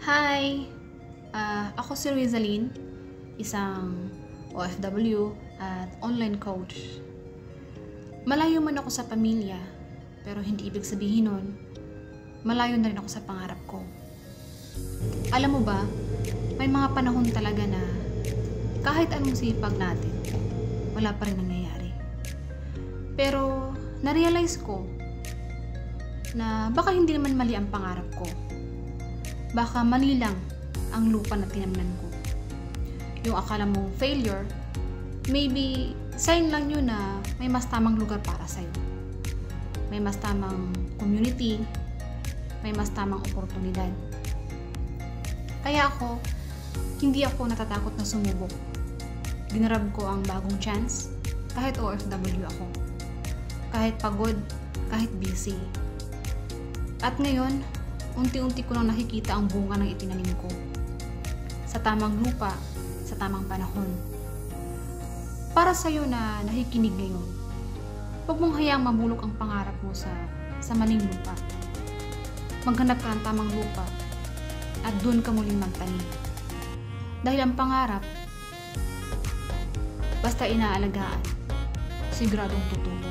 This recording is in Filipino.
Hi! Ako si Rizalyn, isang OFW at online coach. Malayo man ako sa pamilya, pero hindi ibig sabihin nun, malayo na rin ako sa pangarap ko. Alam mo ba, may mga panahon talaga na kahit anong sipag natin, wala pa rin nangyayari. Pero na-realize ko na baka hindi naman mali ang pangarap ko. Baka mali lang ang lupa na tinamnan ko. Yung akala mong failure, maybe sign lang yun na may mas tamang lugar para sa'yo. May mas tamang community, may mas tamang oportunidad. Kaya hindi ako natatakot na sumubok. Ginrab ko ang bagong chance, kahit OFW ako. Kahit pagod, kahit busy. At ngayon, unti-unti ko nang nakikita ang bunga ng itinanim ko. Sa tamang lupa, sa tamang panahon. Para sa'yo na nakikinig ngayon, huwag mong hayaang mabulok ang pangarap mo sa maling lupa. Maghanap ka ng tamang lupa at doon ka muling magtanim. Dahil ang pangarap, basta inaalagaan, siguradong tutubo.